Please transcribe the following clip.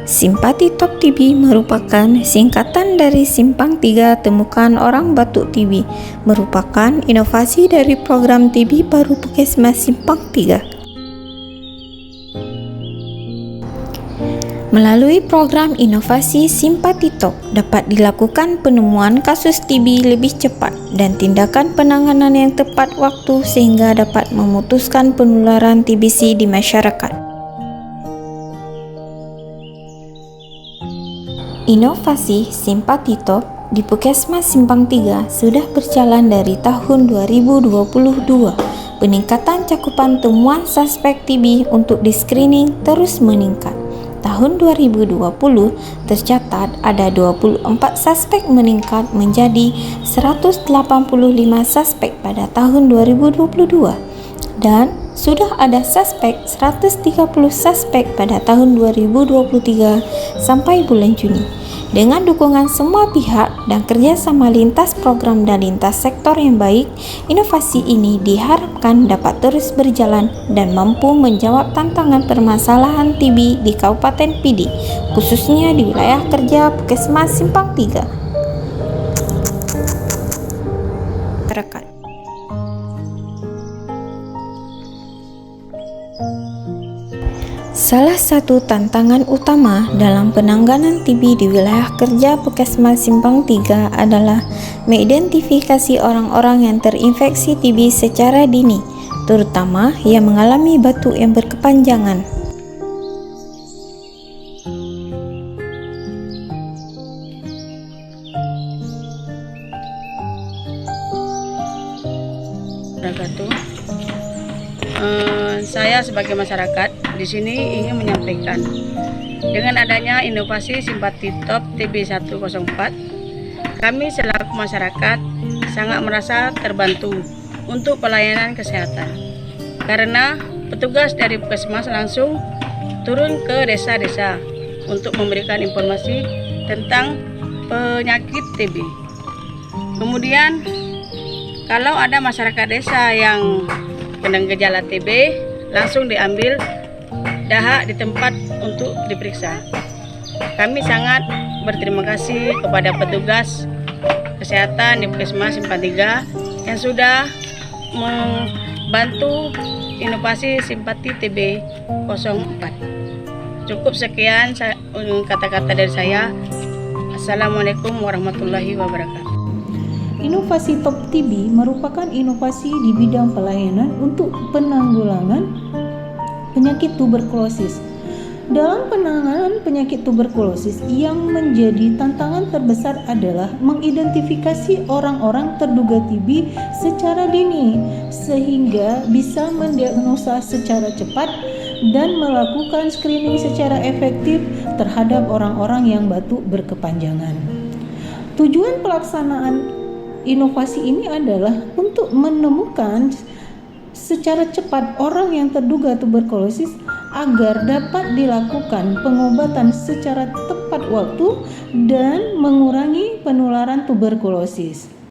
Simpati Top TB merupakan singkatan dari Simpang 3 Temukan Orang Batuk TB, merupakan inovasi dari program TB baru Puskesmas Simpang 3. Melalui program inovasi Simpati Top dapat dilakukan penemuan kasus TB lebih cepat dan tindakan penanganan yang tepat waktu sehingga dapat memutuskan penularan TBC di masyarakat. Inovasi Simpati Top di Puskesmas Simpang 3 sudah berjalan dari tahun 2022. Peningkatan cakupan temuan suspek TB untuk di-screening terus meningkat. Tahun 2020 tercatat ada 24 suspek meningkat menjadi 185 suspek pada tahun 2022 dan sudah ada suspek 130 suspek pada tahun 2023 sampai bulan Juni. Dengan dukungan semua pihak dan kerjasama lintas program dan lintas sektor yang baik, inovasi ini diharapkan dapat terus berjalan dan mampu menjawab tantangan permasalahan TB di Kabupaten Pidi, khususnya di wilayah kerja Puskesmas Simpang 3. Masyarakat. Salah satu tantangan utama dalam penanganan TB di wilayah kerja Puskesmas Simpang 3 adalah mengidentifikasi orang-orang yang terinfeksi TB secara dini, terutama yang mengalami batuk yang berkepanjangan. Saya sebagai masyarakat di sini ingin menyampaikan dengan adanya inovasi Simpati Top TB 104, kami selaku masyarakat sangat merasa terbantu untuk pelayanan kesehatan karena petugas dari Puskesmas langsung turun ke desa-desa untuk memberikan informasi tentang penyakit TB. Kemudian kalau ada masyarakat desa yang kena gejala TB, langsung diambil dahak di tempat untuk diperiksa. Kami sangat berterima kasih kepada petugas kesehatan di Puskesmas Simpang 3 yang sudah membantu inovasi Simpati TB 04. Cukup sekian kata-kata dari saya. Assalamualaikum warahmatullahi wabarakatuh. Inovasi Top TB merupakan inovasi di bidang pelayanan untuk penanggulangan penyakit tuberkulosis. Dalam penanganan penyakit tuberkulosis yang menjadi tantangan terbesar adalah mengidentifikasi orang-orang terduga TB secara dini sehingga bisa mendiagnosa secara cepat dan melakukan screening secara efektif terhadap orang-orang yang batuk berkepanjangan. Tujuan pelaksanaan inovasi ini adalah untuk menemukan secara cepat orang yang terduga tuberkulosis agar dapat dilakukan pengobatan secara tepat waktu dan mengurangi penularan tuberkulosis.